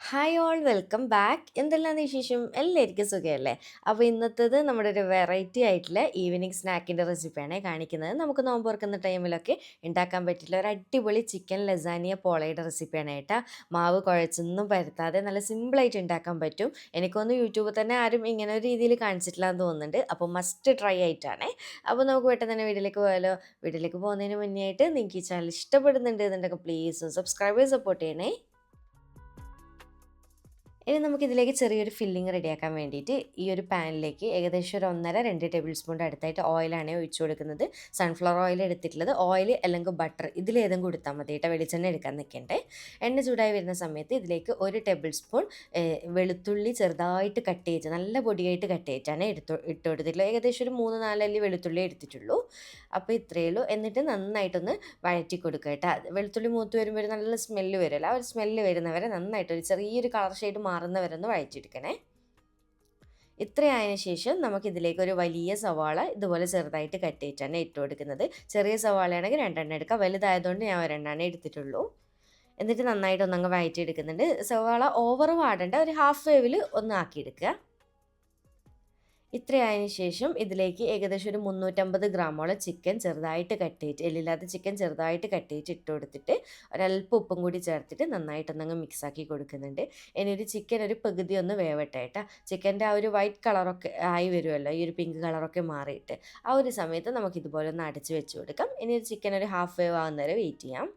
Hi all welcome back. എന്തെല്ലാം വിശേഷം? എല്ലാവർക്കും സുഖമല്ലേ? അപ്പോൾ ഇന്നത്തേത് നമ്മുടെ ഒരു വെറൈറ്റി ആയിട്ടുള്ള ഈവനിങ് സ്നാക്കിൻ്റെ റെസിപ്പിയാണ് കാണിക്കുന്നത്. നമുക്ക് നോമ്പ് തുറക്കുന്ന ടൈമിലൊക്കെ ഉണ്ടാക്കാൻ പറ്റില്ല ഒരു അടിപൊളി ചിക്കൻ ലസാനിയ പോളയുടെ റെസിപ്പിയാണ് കേട്ടോ. മാവ് കുഴച്ചൊന്നും പരത്താതെ നല്ല സിമ്പിളായിട്ട് ഉണ്ടാക്കാൻ പറ്റും. എനിക്കൊന്ന് യൂട്യൂബിൽ തന്നെ ആരും ഇങ്ങനെ ഒരു രീതിയിൽ കാണിച്ചിട്ടില്ല എന്ന് തോന്നുന്നുണ്ട്. അപ്പോൾ മസ്റ്റ് ട്രൈ ആയിട്ടാണ്. അപ്പോൾ നമുക്ക് പെട്ടെന്ന് തന്നെ വീട്ടിലേക്ക് പോയാലോ? വീട്ടിലേക്ക് പോകുന്നതിന് മുന്നേ ആയിട്ട് നിങ്ങൾക്ക് ഈ ചാനൽ ഇഷ്ടപ്പെടുന്നുണ്ട് എന്നുണ്ടെങ്കിൽ പ്ലീസ് സബ്സ്ക്രൈബ് ചെയ്ത് സപ്പോർട്ട് ചെയ്യണേ. ഇനി നമുക്കിതിലേക്ക് ചെറിയൊരു ഫില്ലിങ് റെഡിയാക്കാൻ വേണ്ടിയിട്ട് ഈ ഒരു പാനിലേക്ക് ഏകദേശം ഒരു 1.5-2 ടേബിൾ സ്പൂണിൻ്റെ അടുത്തായിട്ട് ഓയിലാണ് ഒഴിച്ചു കൊടുക്കുന്നത്. സൺഫ്ലവർ ഓയിൽ എടുത്തിട്ടുള്ളത്. ഓയിൽ അല്ലെങ്കിൽ ബട്ടർ ഇതിലേതും കൊടുത്താൽ മതി കേട്ടോ. വെളിച്ചെണ്ണ എടുക്കാൻ നിൽക്കണ്ടേ. എണ്ണ ചൂടായി വരുന്ന സമയത്ത് ഇതിലേക്ക് 1 ടേബിൾ സ്പൂൺ വെളുത്തുള്ളി ചെറുതായിട്ട് കട്ട് ചെയ്ത് നല്ല പൊടിയായിട്ട് കട്ട് ചെയ്തിട്ടാണ് ഇട്ട് കൊടുത്തിട്ടുള്ളത്. ഏകദേശം ഒരു 3-4 അല്ലി വെളുത്തുള്ളി എടുത്തിട്ടുള്ളൂ. അപ്പോൾ ഇത്രയേ ഉള്ളൂ. എന്നിട്ട് നന്നായിട്ടൊന്ന് വഴറ്റി കൊടുക്കുക കേട്ടോ. വെളുത്തുള്ളി മൂത്ത് വരുമ്പോൾ ഒരു നല്ല സ്മെല്ല് വരുമല്ലോ. ആ ഒരു സ്മെല്ല് വരുന്നവരെ നന്നായിട്ട് ഒരു ചെറിയൊരു കളർ ഷെയ്ഡ് മാറുന്നവരെ ഒന്ന് വഴറ്റിയെടുക്കണേ. ഇത്രയായതിനു ശേഷം നമുക്കിതിലേക്ക് ഒരു വലിയ സവാള ഇതുപോലെ ചെറുതായിട്ട് കട്ട് ചെയ്തിട്ടാണ് ഇട്ട് കൊടുക്കുന്നത്. ചെറിയ സവാളയാണെങ്കിൽ 2 എടുക്കാം. വലുതായതുകൊണ്ട് ഞാൻ 2 എടുത്തിട്ടുള്ളൂ. എന്നിട്ട് നന്നായിട്ട് ഒന്നങ്ങ് വഴറ്റിയെടുക്കുന്നുണ്ട്. സവാള ഓവർ വാടേണ്ട, ഒരു ഹാഫ് വേവിൽ ഒന്ന് ആക്കിയെടുക്കുക. ഇത്രയായതിനു ശേഷം ഇതിലേക്ക് ഏകദേശം ഒരു 350 ഗ്രാമോളം ചിക്കൻ ചെറുതായിട്ട് കട്ട് ചെയ്തിട്ട്, എല്ലില്ലാത്ത ചിക്കൻ ചെറുതായിട്ട് കട്ട് ചെയ്തിട്ട് ഇട്ട് കൊടുത്തിട്ട് ഒരല്പം ഉപ്പും കൂടി ചേർത്തിട്ട് നന്നായിട്ടൊന്നങ്ങ് മിക്സാക്കി കൊടുക്കുന്നുണ്ട്. ഇനി ഒരു ചിക്കൻ ഒരു പകുതി ഒന്ന് വേവട്ടെ കേട്ടോ. ചിക്കൻ്റെ ആ ഒരു വൈറ്റ് കളറൊക്കെ ആയി വരുമല്ലോ, ഈ ഒരു പിങ്ക് കളറൊക്കെ മാറിയിട്ട് ആ ഒരു സമയത്ത് നമുക്കിതുപോലെ ഒന്ന് അടച്ച് വെച്ച് കൊടുക്കാം. ഇനി ഒരു ചിക്കൻ ഒരു ഹാഫ് വേവ് ആകുന്നവരെ വെയിറ്റ് ചെയ്യാം.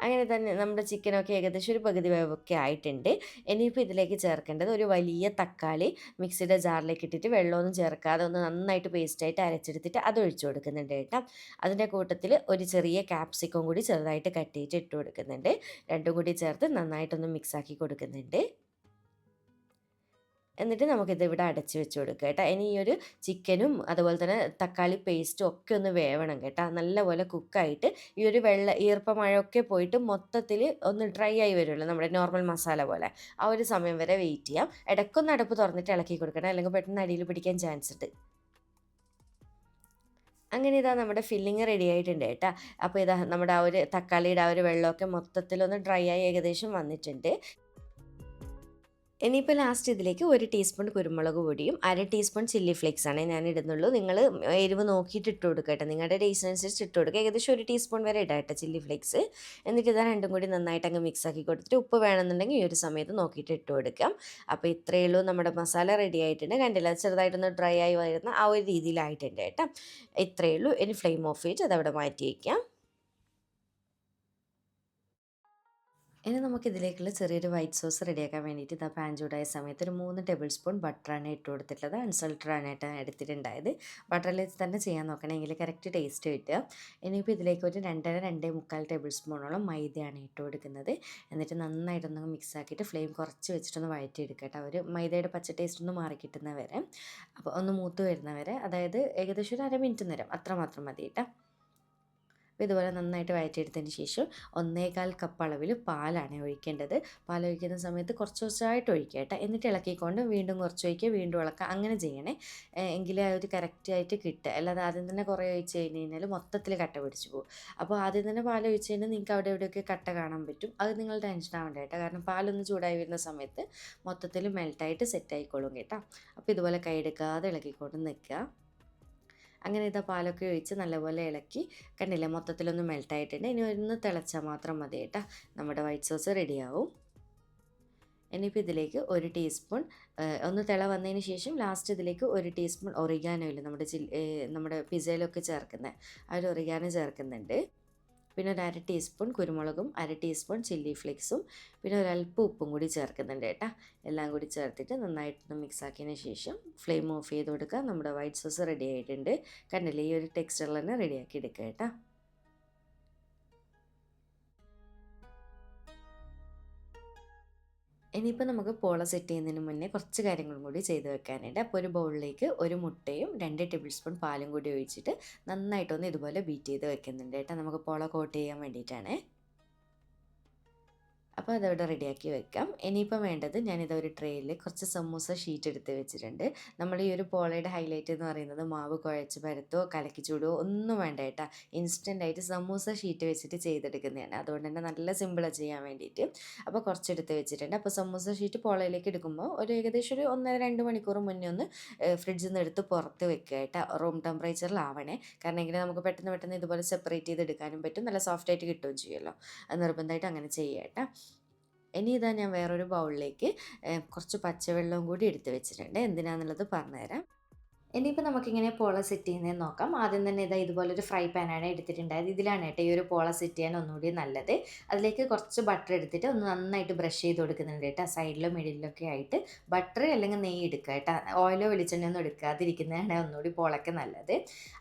അങ്ങനെ തന്നെ നമ്മുടെ ചിക്കനൊക്കെ ഏകദേശം ഒരു പകുതി വേവൊക്കെ ആയിട്ടുണ്ട്. ഇനിയിപ്പോൾ ഇതിലേക്ക് ചേർക്കേണ്ടത് ഒരു വലിയ തക്കാളി മിക്സിയുടെ ജാറിലേക്ക് ഇട്ടിട്ട് വെള്ളമൊന്നും ചേർക്കാതെ ഒന്ന് നന്നായിട്ട് പേസ്റ്റായിട്ട് അരച്ചെടുത്തിട്ട് അത് ഒഴിച്ചു കൊടുക്കുന്നുണ്ട് കേട്ടോ. അതിൻ്റെ കൂട്ടത്തിൽ ഒരു ചെറിയ ക്യാപ്സിക്കം കൂടി ചെറുതായിട്ട് കട്ട് ചെയ്തിട്ട് ഇട്ട് കൊടുക്കുന്നുണ്ട്. രണ്ടും കൂടി ചേർത്ത് നന്നായിട്ടൊന്ന് മിക്സാക്കി കൊടുക്കുന്നുണ്ട്. എന്നിട്ട് നമുക്കിത് ഇവിടെ അടച്ച് വെച്ച് കൊടുക്കുക കേട്ടോ. ഇനി ഈ ഒരു ചിക്കനും അതുപോലെ തന്നെ തക്കാളി പേസ്റ്റും ഒക്കെ ഒന്ന് വേവണം കേട്ടോ. നല്ലപോലെ കുക്കായിട്ട് ഈ ഒരു ഈർപ്പമഴയൊക്കെ പോയിട്ട് മൊത്തത്തിൽ ഒന്ന് ഡ്രൈ ആയി വരുമല്ലോ, നമ്മുടെ നോർമൽ മസാല പോലെ. ആ ഒരു സമയം വരെ വെയിറ്റ് ചെയ്യാം. ഇടയ്ക്കൊന്ന് അടുപ്പ് തുറന്നിട്ട് ഇളക്കി കൊടുക്കണം, അല്ലെങ്കിൽ പെട്ടെന്ന് അടിയിൽ പിടിക്കാൻ ചാൻസ് ഉണ്ട്. അങ്ങനെ ഇതാ നമ്മുടെ ഫില്ലിങ് റെഡി ആയിട്ടുണ്ട് കേട്ടോ. അപ്പോൾ ഇതാ നമ്മുടെ ആ ഒരു തക്കാളിയുടെ ആ ഒരു വെള്ളമൊക്കെ മൊത്തത്തിലൊന്ന് ഡ്രൈ ആയി ഏകദേശം വന്നിട്ടുണ്ട്. ഇനിയിപ്പോൾ ലാസ്റ്റ് ഇതിലേക്ക് 1 ടീസ്പൂൺ കുരുമുളക് പൊടിയും 1/2 ടീസ്പൂൺ ചില്ലി ഫ്ലേക്സ് ആണ് ഞാൻ ഇടുന്നുള്ളൂ. നിങ്ങൾ എരിവ് നോക്കിയിട്ട് ഇട്ട് കൊടുക്കുക കേട്ടോ. നിങ്ങളുടെ ടേസ്റ്റിനനുസരിച്ച് ഇട്ട് കൊടുക്കുക. ഏകദേശം 1 ടീസ്പൂൺ വരെ ഇടാം കേട്ടോ ചില്ലി ഫ്ലേക്സ്. എന്നിട്ട് ഇത് രണ്ടും കൂടി നന്നായിട്ട് അങ്ങ് മിക്സ് ആക്കി കൊടുത്തിട്ട് ഉപ്പ് വേണമെന്നുണ്ടെങ്കിൽ ഈ ഒരു സമയത്ത് നോക്കിയിട്ട് ഇട്ട് കൊടുക്കാം. അപ്പോൾ ഇത്രയേ ഉള്ളൂ, നമ്മുടെ മസാല റെഡി ആയിട്ടുണ്ട്. കണ്ടില്ല, ചെറുതായിട്ടൊന്ന് ഡ്രൈ ആയി വരുന്ന ആ ഒരു രീതിയിലായിട്ടുണ്ട് കേട്ടോ. ഇത്രയേ ഉള്ളൂ. ഇനി ഫ്ലെയിം ഓഫ് ചെയ്തിട്ട് അതവിടെ മാറ്റി വയ്ക്കാം. ഇനി നമുക്കിതിലേക്കുള്ള ചെറിയൊരു വൈറ്റ് സോസ് റെഡിയാക്കാൻ വേണ്ടിയിട്ട് ഇതാ പാൻ ചൂടായ സമയത്ത് ഒരു 3 ടേബിൾ സ്പൂൺ ബട്ടറാണ് ഇട്ട് കൊടുത്തിട്ടുള്ളത്. അൺസൾട്ടഡ് ആയിട്ട് എടുത്തിട്ടുണ്ടായത്. ബട്ടറിൽ തന്നെ ചെയ്യാൻ നോക്കണം, എങ്കിൽ കറക്റ്റ് ടേസ്റ്റ് കിട്ടുക. ഇനിയിപ്പോൾ ഇതിലേക്ക് ഒരു 2-2.25 ടേബിൾ സ്പൂണോളം മൈദയാണ് ഇട്ട് കൊടുക്കുന്നത്. എന്നിട്ട് നന്നായിട്ടൊന്ന് മിക്സ് ആക്കിയിട്ട് ഫ്ലെയിം കുറച്ച് വെച്ചിട്ടൊന്ന് വഴറ്റിയെടുക്കുക കേട്ടോ. ഒരു മൈദയുടെ പച്ച ടേസ്റ്റ് ഒന്ന് മാറി കിട്ടുന്നവരെ, അപ്പോൾ ഒന്ന് മൂത്ത് വരുന്നവരെ, അതായത് ഏകദേശം ഒരു 1/2 മിനിറ്റ് നേരം അത്രമാത്രം മതി കേട്ടോ. അപ്പോൾ ഇതുപോലെ നന്നായിട്ട് വഴറ്റിയെടുത്തതിന് ശേഷം 1/4 കപ്പ് അളവിൽ പാലാണ് ഒഴിക്കേണ്ടത്. പാലൊഴിക്കുന്ന സമയത്ത് കുറച്ച് കുറച്ചായിട്ട് ഒഴിക്കുക കേട്ടോ. എന്നിട്ട് ഇളക്കിക്കൊണ്ട് വീണ്ടും കുറച്ച് ഒഴിക്കുക, വീണ്ടും ഇളക്കുക, അങ്ങനെ ചെയ്യണേ. എങ്കിലേ ആ ഒരു കറക്റ്റായിട്ട് കിട്ടുക. അല്ലാതെ ആദ്യം തന്നെ കുറേ ഒഴിച്ച് കഴിഞ്ഞ് കഴിഞ്ഞാൽ മൊത്തത്തിൽ കട്ട പിടിച്ച് പോകും. അപ്പോൾ ആദ്യം തന്നെ പാൽ ഒഴിച്ച് കഴിഞ്ഞാൽ നിങ്ങൾക്ക് അവിടെ എവിടെയൊക്കെ കട്ട കാണാൻ പറ്റും. അത് നിങ്ങൾ ടെൻഷൻ ആവേണ്ട കേട്ടോ. കാരണം പാലൊന്ന് ചൂടായി വരുന്ന സമയത്ത് മൊത്തത്തിൽ മെൽറ്റായിട്ട് സെറ്റ് ആയിക്കോളും കേട്ടോ. അപ്പോൾ ഇതുപോലെ കൈയെടുക്കാതെ ഇളക്കിക്കൊണ്ട് നിൽക്കുക. അങ്ങനെ ഇതാ പാലൊക്കെ ഒഴിച്ച് നല്ലപോലെ ഇളക്കി, കണ്ടില്ലേ മൊത്തത്തിലൊന്ന് മെൽട്ടായിട്ടുണ്ട്. ഇനി ഒന്ന് തിളച്ചാൽ മാത്രം മതി കേട്ടോ, നമ്മുടെ വൈറ്റ് സോസ് റെഡിയാവും. ഇനിയിപ്പോൾ ഇതിലേക്ക് 1 ടീസ്പൂൺ ഒന്ന് തിള വന്നതിന് ശേഷം ലാസ്റ്റ് ഇതിലേക്ക് 1 ടീസ്പൂൺ ഒറിഗാനോ ഇല്ലേ, നമ്മുടെ പിസയിലൊക്കെ ചേർക്കുന്നത് ആ ഒരു ഒറിഗാനോ ചേർക്കുന്നുണ്ട്. പിന്നെ ഒരു 1/2 ടീസ്പൂൺ കുരുമുളകും 1/2 ടീസ്പൂൺ ചില്ലി ഫ്ലേക്സും പിന്നെ ഒരല്പം ഉപ്പും കൂടി ചേർക്കുന്നുണ്ട് കേട്ടോ. എല്ലാം കൂടി ചേർത്തിട്ട് നന്നായിട്ടൊന്ന് മിക്സ് ആക്കിയതിന് ശേഷം ഫ്ലെയിം ഓഫ് ചെയ്ത് കൊടുക്കുക. നമ്മുടെ വൈറ്റ് സോസ് റെഡി ആയിട്ടുണ്ട്. കണ്ടില്ലേ, ഈ ഒരു ടെക്സ്ചറിൽ തന്നെ റെഡിയാക്കി എടുക്കുക കേട്ടോ. ഇനിയിപ്പോൾ നമുക്ക് പോള സെറ്റ് ചെയ്യുന്നതിന് മുന്നേ കുറച്ച് കാര്യങ്ങളും കൂടി ചെയ്ത് വെക്കാനുണ്ട്. അപ്പോൾ ഒരു ബൗളിലേക്ക് ഒരു മുട്ടയും 2 ടേബിൾ സ്പൂൺ പാലും കൂടി ഒഴിച്ചിട്ട് നന്നായിട്ടൊന്ന് ഇതുപോലെ ബീറ്റ് ചെയ്ത് വെക്കുന്നുണ്ട് കേട്ടോ. നമുക്ക് പോള കോട്ട് ചെയ്യാൻ വേണ്ടിയിട്ടാണ്. അപ്പോൾ അതവിടെ റെഡിയാക്കി വെക്കാം. ഇനിയിപ്പോൾ വേണ്ടത് ഞാനിത് ഒരു ട്രേയിൽ കുറച്ച് സമൂസ ഷീറ്റ് എടുത്ത് വെച്ചിട്ടുണ്ട്. നമ്മൾ ഈ ഒരു പോളയുടെ ഹൈലൈറ്റ് എന്ന് പറയുന്നത് മാവ് കുഴച്ച് പരത്തോ കലക്കി ചൂടോ ഒന്നും വേണ്ട കേട്ടോ. ഇൻസ്റ്റൻ്റായിട്ട് സമൂസ ഷീറ്റ് വെച്ചിട്ട് ചെയ്തെടുക്കുന്നതാണ്. അതുകൊണ്ട് തന്നെ നല്ല സിമ്പിളാണ് ചെയ്യാൻ വേണ്ടിയിട്ട്. അപ്പോൾ കുറച്ചെടുത്ത് വെച്ചിട്ടുണ്ട്. അപ്പോൾ സമൂസ ഷീറ്റ് പോളയിലേക്ക് എടുക്കുമ്പോൾ ഒരു ഏകദേശം ഒരു 1.5-2 മണിക്കൂർ മുന്നേ ഒന്ന് ഫ്രിഡ്ജിൽ നിന്ന് എടുത്ത് പുറത്ത് വെക്കുക കേട്ടോ. റൂം ടെമ്പറേച്ചറിലാവണേ. കാരണം എങ്കിൽ നമുക്ക് പെട്ടെന്ന് ഇതുപോലെ സെപ്പറേറ്റ് ചെയ്തെടുക്കാനും പറ്റും. നല്ല സോഫ്റ്റായിട്ട് കിട്ടുകയും ചെയ്യുമല്ലോ. അത് നിർബന്ധമായിട്ട് അങ്ങനെ ചെയ്യുക കേട്ടോ. ഇനി ഇതാ ഞാൻ വേറൊരു ബൗളിലേക്ക് കുറച്ച് പച്ചവെള്ളവും കൂടി എടുത്ത് വെച്ചിട്ടുണ്ട്. എന്തിനാണെന്നുള്ളത് പറഞ്ഞുതരാം. ഇനിയിപ്പോൾ നമുക്കിങ്ങനെ പോള സെറ്റ് ചെയ്യുന്നതെന്ന് നോക്കാം. ആദ്യം തന്നെ ഇതാ ഇതുപോലൊരു ഫ്രൈ പാനാണ് എടുത്തിട്ടുണ്ടായത്. ഇതിലാണ് കേട്ടോ ഈ ഒരു പോള സെറ്റ് ചെയ്യാൻ ഒന്നുകൂടി നല്ലത്. അതിലേക്ക് കുറച്ച് ബട്ടർ എടുത്തിട്ട് ഒന്ന് നന്നായിട്ട് ബ്രഷ് ചെയ്ത് കൊടുക്കുന്നുണ്ട് കേട്ടോ. സൈഡിലും മിഡിലൊക്കെ ആയിട്ട് ബട്ടർ അല്ലെങ്കിൽ നെയ്യ് എടുക്കുക കേട്ടോ. ഓയിലോ വെളിച്ചെണ്ണയൊന്നും എടുക്കാതിരിക്കുന്നതാണ് ഒന്നുകൂടി പോളയ്ക്ക് നല്ലത്.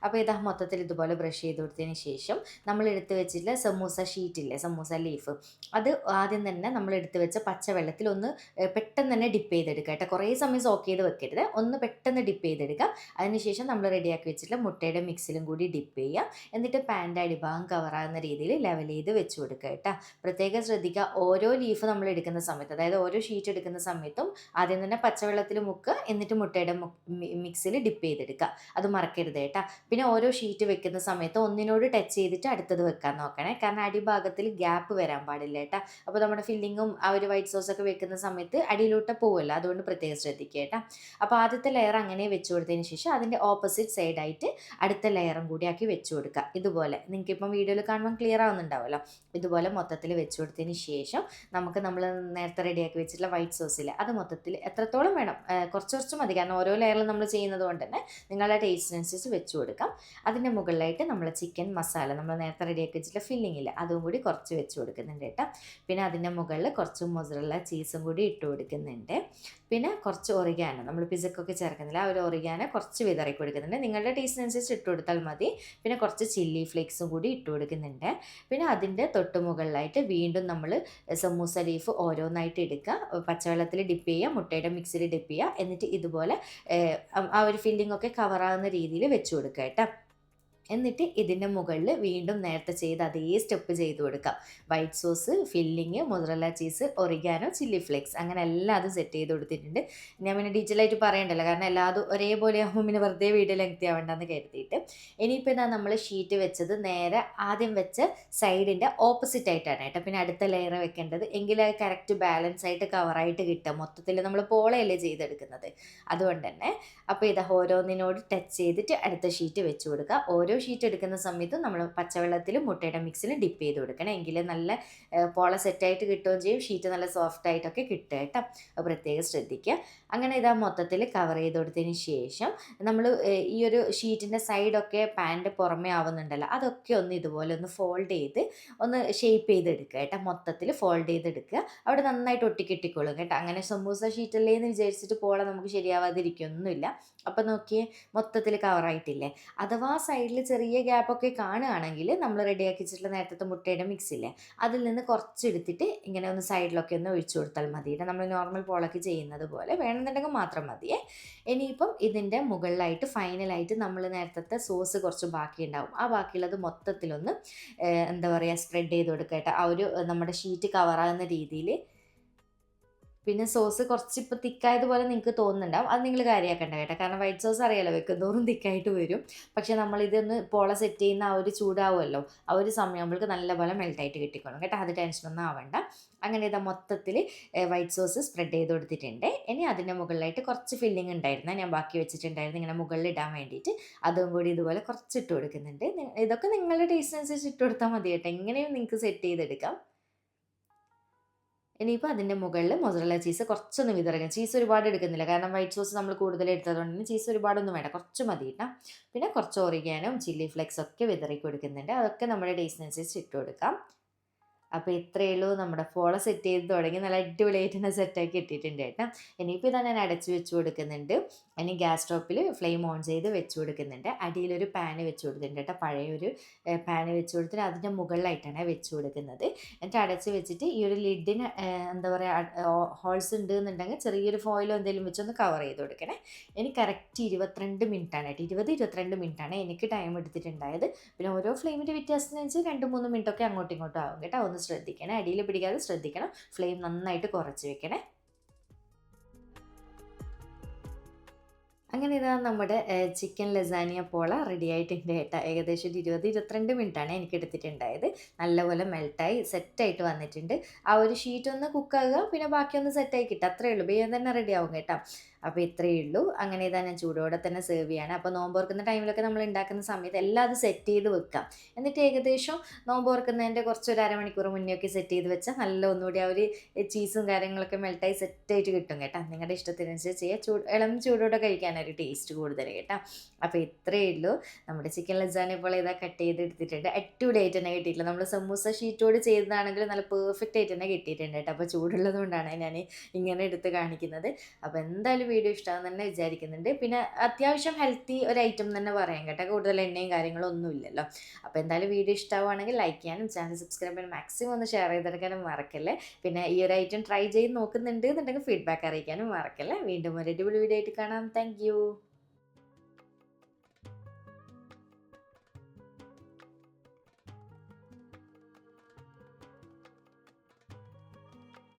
അപ്പോൾ ഇതാ മൊത്തത്തിൽ ഇതുപോലെ ബ്രഷ് ചെയ്ത് കൊടുത്തതിന് ശേഷം നമ്മൾ എടുത്ത് വെച്ചിട്ടുള്ള സമൂസ ഷീറ്റില്ലേ, സമൂസ ലീഫ്, അത് ആദ്യം തന്നെ നമ്മൾ എടുത്ത് വെച്ച പച്ചവെള്ളത്തിൽ ഒന്ന് പെട്ടെന്ന് തന്നെ ഡിപ്പ് ചെയ്തെടുക്കുക കേട്ടോ. കുറേ സമയം സോക്ക് ചെയ്ത് വെക്കരുത്, ഒന്ന് പെട്ടെന്ന് ഡിപ്പ് ചെയ്തെടുക്കുക. അതിനുശേഷം നമ്മൾ റെഡിയാക്കി വെച്ചിട്ടുള്ള മുട്ടയുടെ മിക്സിലും കൂടി ഡിപ്പ് ചെയ്യുക. എന്നിട്ട് പാൻ്റെ അടിഭാഗം കവറാകുന്ന രീതിയിൽ ലെവൽ ചെയ്ത് വെച്ച് കൊടുക്കുക കേട്ടോ. പ്രത്യേകം ശ്രദ്ധിക്കുക, ഓരോ ലീഫ് നമ്മൾ എടുക്കുന്ന സമയത്ത്, അതായത് ഓരോ ഷീറ്റ് എടുക്കുന്ന സമയത്തും ആദ്യം തന്നെ പച്ചവെള്ളത്തിൽ മുക്കുക, എന്നിട്ട് മുട്ടയുടെ മിക്സിൽ ഡിപ്പ് ചെയ്തെടുക്കുക. അത് മറക്കരുത് കേട്ടോ. പിന്നെ ഓരോ ഷീറ്റ് വെക്കുന്ന സമയത്ത് ഒന്നിനോട് ടച്ച് ചെയ്തിട്ട് അടുത്തത് വെക്കാൻ നോക്കണേ. കാരണം അടിഭാഗത്തിൽ ഗ്യാപ്പ് വരാൻ പാടില്ല കേട്ടോ. അപ്പോൾ നമ്മുടെ ഫില്ലിങ്ങും ആ ഒരു വൈറ്റ് സോസൊക്കെ വെക്കുന്ന സമയത്ത് അടിയിലോട്ട് പോവുമല്ലോ, അതുകൊണ്ട് പ്രത്യേകം ശ്രദ്ധിക്കുക കേട്ടോ. അപ്പോൾ ആദ്യത്തെ ലെയർ അങ്ങനെ വെച്ച് കൊടുത്തതിന് ശേഷം അതിൻ്റെ ഓപ്പോസിറ്റ് സൈഡായിട്ട് അടുത്ത ലെയറും കൂടി ആക്കി വെച്ച് കൊടുക്കുക. ഇതുപോലെ നിങ്ങൾക്കിപ്പം വീഡിയോയിൽ കാണുമ്പോൾ ക്ലിയർ ആവുന്നുണ്ടാവുമല്ലോ. ഇതുപോലെ മൊത്തത്തിൽ വെച്ച് കൊടുത്തതിന് ശേഷം നമ്മൾ നേരത്തെ റെഡിയാക്കി വെച്ചിട്ടുള്ള വൈറ്റ് സോസിൽ അത് മൊത്തത്തിൽ എത്രത്തോളം വേണം, കുറച്ച് മതി. കാരണം ഓരോ ലെയറിലും നമ്മൾ ചെയ്യുന്നത് കൊണ്ട് തന്നെ നിങ്ങളുടെ ടേസ്റ്റിനനുസരിച്ച് വെച്ച് കൊടുക്കാം. അതിൻ്റെ മുകളിലായിട്ട് നമ്മൾ ചിക്കൻ മസാല, നമ്മൾ നേരത്തെ റെഡിയാക്കി വെച്ചിട്ടുള്ള ഫില്ലിംഗ് ഇല്ല, അതും കൂടി കുറച്ച് വെച്ച് കൊടുക്കുന്നുണ്ട് കേട്ടോ. പിന്നെ അതിൻ്റെ മുകളിൽ കുറച്ച് മൊസറല്ല ചീസും കൂടി ഇട്ട് കൊടുക്കുന്നുണ്ട്. പിന്നെ കുറച്ച് ഒറിഗാനോ, നമ്മൾ പിസക്കൊക്കെ ചേർക്കുന്നില്ല, ആ ഒരു ഒറിഗാനോ കുറച്ച് വിതറി കൊടുക്കുന്നുണ്ട്. നിങ്ങളുടെ ടേസ്റ്റിനനുസരിച്ച് ഇട്ട് കൊടുത്താൽ മതി. പിന്നെ കുറച്ച് ചില്ലി ഫ്ലേക്സും കൂടി ഇട്ട് കൊടുക്കുന്നുണ്ട്. പിന്നെ അതിൻ്റെ തൊട്ട് മുകളിലായിട്ട് വീണ്ടും നമ്മൾ സമൂസ ലീഫ് ഓരോന്നായിട്ട് എടുക്കുക, പച്ചവെള്ളത്തിൽ ഡിപ്പ് ചെയ്യുക, മുട്ടയുടെ മിക്സിയിൽ ഡിപ്പ് ചെയ്യുക, എന്നിട്ട് ഇതുപോലെ ആ ഒരു ഫില്ലിംഗ് ഒക്കെ കവറാകുന്ന രീതിയിൽ വെച്ച് കൊടുക്കുക കേട്ടോ. എന്നിട്ട് ഇതിൻ്റെ മുകളിൽ വീണ്ടും നേരത്തെ ചെയ്ത് അതേ സ്റ്റെപ്പ് ചെയ്ത് കൊടുക്കാം. White sauce, filling, mozzarella cheese, oregano, chilli flakes, അങ്ങനെ എല്ലാം അത് സെറ്റ് ചെയ്ത് കൊടുത്തിട്ടുണ്ട്. ഞാൻ പിന്നെ ഡീറ്റെയിൽ ആയിട്ട് പറയണ്ടല്ലോ, കാരണം എല്ലാതും ഒരേപോലെ ആകുമ്പോൾ പിന്നെ വെറുതെ വീഡിയോ ലെങ്തി ആവേണ്ടെന്ന് കരുതിയിട്ട്. ഇനിയിപ്പോൾ ഇതാ നമ്മൾ ഷീറ്റ് വെച്ചത് നേരെ ആദ്യം വെച്ച സൈഡിൻ്റെ ഓപ്പോസിറ്റ് ആയിട്ടാണ് കേട്ടോ. പിന്നെ അടുത്ത ലെയർ വെക്കേണ്ടത്, എങ്കിലും അത് കറക്റ്റ് ബാലൻസ് ആയിട്ട് കവറായിട്ട് കിട്ടുക. മൊത്തത്തിൽ നമ്മൾ പോളയല്ലേ ചെയ്തെടുക്കുന്നത്, അതുകൊണ്ട് തന്നെ. അപ്പോൾ ഇതാ ഓരോന്നിനോട് ടച്ച് ചെയ്തിട്ട് അടുത്ത ഷീറ്റ് വെച്ച് കൊടുക്കുക. ഓരോ ഷീറ്റ് എടുക്കുന്ന സമയത്ത് നമ്മൾ പച്ചവെള്ളത്തിലും മുട്ടയുടെ മിക്സിലും ഡിപ്പ് ചെയ്ത് കൊടുക്കണം. എങ്കിൽ നല്ല പോള സെറ്റായിട്ട് കിട്ടുകയും ചെയ്യും, ഷീറ്റ് നല്ല സോഫ്റ്റ് ആയിട്ടൊക്കെ കിട്ടുക കേട്ടോ. അത് പ്രത്യേകം ശ്രദ്ധിക്കുക. അങ്ങനെ ഇതാ മൊത്തത്തിൽ കവർ ചെയ്ത് കൊടുത്തതിന് ശേഷം നമ്മൾ ഈ ഒരു ഷീറ്റിൻ്റെ സൈഡൊക്കെ പാൻ്റെ പുറമേ ആവുന്നുണ്ടല്ലോ, അതൊക്കെ ഒന്ന് ഇതുപോലെ ഒന്ന് ഫോൾഡ് ചെയ്ത് ഒന്ന് ഷേപ്പ് ചെയ്തെടുക്കുക കേട്ടോ. മൊത്തത്തിൽ ഫോൾഡ് ചെയ്തെടുക്കുക. അവിടെ നന്നായിട്ട് ഒട്ടിക്കിട്ടിക്കോളും കേട്ടോ. അങ്ങനെ സമൂസ ഷീറ്റല്ലേ എന്ന് വിചാരിച്ചിട്ട് പോള നമുക്ക് ശരിയാവാതിരിക്കൊന്നുമില്ല. അപ്പോൾ നോക്കിയേ, മൊത്തത്തിൽ കവറായിട്ടില്ലേ. അഥവാ സൈഡിൽ ചെറിയ ഗ്യാപ്പൊക്കെ കാണുകയാണെങ്കിൽ നമ്മൾ റെഡിയാക്കി വെച്ചിട്ടുള്ള നേരത്തെ മുട്ടയുടെ മിക്സില്ലേ, അതിൽ നിന്ന് കുറച്ചെടുത്തിട്ട് ഇങ്ങനെ ഒന്ന് സൈഡിലൊക്കെ ഒന്ന് ഒഴിച്ചു കൊടുത്താൽ മതി. നമ്മൾ നോർമൽ പോളൊക്കെ ചെയ്യുന്നത് പോലെ വേണമെന്നുണ്ടെങ്കിൽ മാത്രം മതിയേ. ഇനിയിപ്പം ഇതിൻ്റെ മുകളിലായിട്ട് ഫൈനലായിട്ട് നമ്മൾ നേരത്തെ സോസ് കുറച്ച് ബാക്കിയുണ്ടാവും, ആ ബാക്കിയുള്ളത് മൊത്തത്തിലൊന്ന് എന്താ പറയുക സ്പ്രെഡ് ചെയ്ത് കൊടുക്കുക കേട്ടോ. ആ ഒരു നമ്മുടെ ഷീറ്റ് കവറാകുന്ന രീതിയിൽ. പിന്നെ സോസ് കുറച്ച് ഇപ്പോൾ തിക്കായതുപോലെ നിങ്ങൾക്ക് തോന്നുന്നുണ്ടാവും, അത് നിങ്ങൾ കാര്യമാക്കണ്ട കേട്ടോ. കാരണം വൈറ്റ് സോസ് അറിയാലോ, വെക്കുന്നതോറും തിക്കായിട്ട് വരും. പക്ഷേ നമ്മളിതൊന്ന് പോള സെറ്റ് ചെയ്യുന്ന ആ ഒരു ചൂടാവുമല്ലോ, ആ ഒരു സമയമാകുമ്പോഴേക്ക് നല്ലപോലെ മെൽട്ടായിട്ട് കിട്ടിക്കോളും കേട്ടോ. അത് ടെൻഷനൊന്നും ആവണ്ട. അങ്ങനെ ഇതാ മൊത്തത്തിൽ വൈറ്റ് സോസ് സ്പ്രെഡ് ചെയ്ത് കൊടുത്തിട്ടുണ്ട്. ഇനി അതിൻ്റെ മുകളിലായിട്ട് കുറച്ച് ഫില്ലിങ് ഉണ്ടായിരുന്നു, ഞാൻ ബാക്കി വെച്ചിട്ടുണ്ടായിരുന്നു ഇങ്ങനെ മുകളിൽ ഇടാൻ വേണ്ടിയിട്ട്. അതും കൂടി ഇതുപോലെ കുറച്ച് ഇട്ട് കൊടുക്കുന്നുണ്ട്. ഇതൊക്കെ നിങ്ങളുടെ ടേസ്റ്റിനനുസരിച്ച് ഇട്ട് കൊടുത്താൽ മതി കേട്ടോ. എങ്ങനെയും നിങ്ങൾക്ക് സെറ്റ് ചെയ്തെടുക്കാം. ഇനിയിപ്പോൾ അതിൻ്റെ മുകളിൽ മൊസറല്ല ചീസ് കുറച്ചൊന്ന് വിതറുക. ചീസ് ഒരുപാട് എടുക്കുന്നില്ല, കാരണം വൈറ്റ് സോസ് നമ്മൾ കൂടുതൽ എടുത്തതുകൊണ്ട് തന്നെ ചീസ് ഒരുപാടൊന്നും വേണ്ട, കുറച്ച് മതി കേട്ടോ. പിന്നെ കുറച്ച് ഒറിഗാനും ചില്ലി ഫ്ലേക്സ് ഒക്കെ വിതറി കൊടുക്കുന്നുണ്ട്. അതൊക്കെ നമ്മുടെ ടേസ്റ്റിനനുസരിച്ച് ഇട്ട് കൊടുക്കാം. അപ്പോൾ ഇത്രയേ ഉള്ളൂ, നമ്മുടെ പോള സെറ്റ് ചെയ്ത് തുടങ്ങി നല്ല അടിപൊളിയായിട്ട് തന്നെ സെറ്റാക്കി ഇട്ടിട്ടുണ്ട് കേട്ടോ. ഇനിയിപ്പോൾ ഇതാ ഞാൻ അടച്ച് വെച്ച് കൊടുക്കുന്നുണ്ട്. ഇനി ഗ്യാസ് സ്റ്റോപ്പിൽ ഫ്ലെയിം ഓൺ ചെയ്ത് വെച്ച് കൊടുക്കുന്നുണ്ട്. അടിയിലൊരു പാന് വെച്ച് കൊടുത്തിട്ടുണ്ട് കേട്ടോ. പഴയൊരു പാന് വെച്ച് കൊടുത്തിട്ട് അതിൻ്റെ മുകളിലായിട്ടാണ് വെച്ച് കൊടുക്കുന്നത്. എന്നിട്ട് അടച്ച് വെച്ചിട്ട് ഈ ഒരു ലിഡിന് എന്താ പറയുക ഹോൾസ് ഉണ്ട് എന്നുണ്ടെങ്കിൽ ചെറിയൊരു ഫോയിലോ എന്തെങ്കിലും വെച്ചൊന്ന് കവർ ചെയ്ത് കൊടുക്കണേ. ഇനി കറക്റ്റ് 22 മിനിറ്റാണ് കേട്ടോ. 22 മിനിറ്റാണ് എനിക്ക് ടൈം എടുത്തിട്ടുണ്ടായത്. പിന്നെ ഓരോ ഫ്ലെയിമിൻ്റെ വ്യത്യാസത്തിന് വെച്ച് 2-3 മിനിറ്റൊക്കെ അങ്ങോട്ടും ഇങ്ങോട്ടും ആകും കേട്ടോ. ഒന്ന് ഒന്ന് ശ്രദ്ധിക്കണേ, അടിയിൽ പിടിക്കാതെ ശ്രദ്ധിക്കണം. ഫ്ലെയിം നന്നായിട്ട് കുറച്ച് വെക്കണേ. അങ്ങനെ ഇതാ നമ്മുടെ ചിക്കൻ ലസാനിയ പോള റെഡി ആയിട്ടുണ്ട് കേട്ടോ. ഏകദേശം ഒരു 20-22 മിനിറ്റാണ് എനിക്ക് എടുത്തിട്ടുണ്ടായത്. നല്ലപോലെ മെൽട്ടായി സെറ്റായിട്ട് വന്നിട്ടുണ്ട്. ആ ഒരു ഷീറ്റ് ഒന്ന് കുക്കാകുക, പിന്നെ ബാക്കിയൊന്ന് സെറ്റായി കിട്ടുക, അത്രയേ ഉള്ളൂ. വേഗം തന്നെ റെഡി ആവും കേട്ടോ. അപ്പോൾ ഇത്രയേ ഉള്ളൂ. അങ്ങനെ ഇതാ ഞാൻ ചൂടോടെ തന്നെ സെർവ് ചെയ്യാണ്. അപ്പോൾ നോമ്പ് തുറക്കുന്ന ടൈമിലൊക്കെ നമ്മൾ ഉണ്ടാക്കുന്ന സമയത്ത് എല്ലാം അത് സെറ്റ് ചെയ്ത് വെക്കാം. എന്നിട്ട് ഏകദേശം നോമ്പ് തുറക്കുന്നതിൻ്റെ കുറച്ചൊരു അരമണിക്കൂർ മുന്നേ ഒക്കെ സെറ്റ് ചെയ്ത് വെച്ചാൽ നല്ല ഒന്നുകൂടി ആ ഒരു ചീസും കാര്യങ്ങളൊക്കെ മെൽട്ടായി സെറ്റായിട്ട് കിട്ടും കേട്ടോ. നിങ്ങളുടെ ഇഷ്ടത്തിനനുസരിച്ച് ചെയ്യുക. ഇളം ചൂടോടെ കഴിക്കാനൊരു ടേസ്റ്റ് കൂടുതൽ കേട്ടോ. അപ്പോൾ ഇത്രയേ ഉള്ളൂ. നമ്മുടെ ചിക്കൻ ലസാന ഇപ്പോൾ ഇതാ കട്ട് ചെയ്ത് എടുത്തിട്ടുണ്ട്. അടിപൊളിയായിട്ട് തന്നെ കിട്ടിയിട്ടില്ല. നമ്മൾ സമൂസ ഷീറ്റോട് ചെയ്തതാണെങ്കിൽ നല്ല പെർഫെക്റ്റ് ആയിട്ട് തന്നെ കിട്ടിയിട്ടുണ്ട് കേട്ടോ. അപ്പോൾ ചൂടുള്ളത് കൊണ്ടാണ് ഞാൻ ഇങ്ങനെ എടുത്ത് കാണിക്കുന്നത്. അപ്പോൾ എന്തായാലും വീഡിയോ ഇഷ്ടമാണെന്ന് തന്നെ വിചാരിക്കുന്നുണ്ട്. പിന്നെ അത്യാവശ്യം ഹെൽത്തി ഒരു ഐറ്റം തന്നെ പറയാം കേട്ടോ. കൂടുതൽ എണ്ണയും കാര്യങ്ങളും ഒന്നും ഇല്ലല്ലോ. അപ്പോൾ എന്തായാലും വീഡിയോ ഇഷ്ടമാവുകയാണെങ്കിൽ ലൈക്ക് ചെയ്യാനും ചാനൽ സബ്സ്ക്രൈബ് ചെയ്യാനും മാക്സിമം ഒന്ന് ഷെയർ ചെയ്തെടുക്കാനും മറക്കല്ലേ. പിന്നെ ഈ ഒരു ഐറ്റം ട്രൈ ചെയ്ത് നോക്കുന്നുണ്ട് എന്നുണ്ടെങ്കിൽ ഫീഡ്ബാക്ക് അറിയിക്കാനും മറക്കല്ലേ. വീണ്ടും ഒരു അടിപൊളി വീഡിയോ ആയിട്ട് കാണാം. താങ്ക്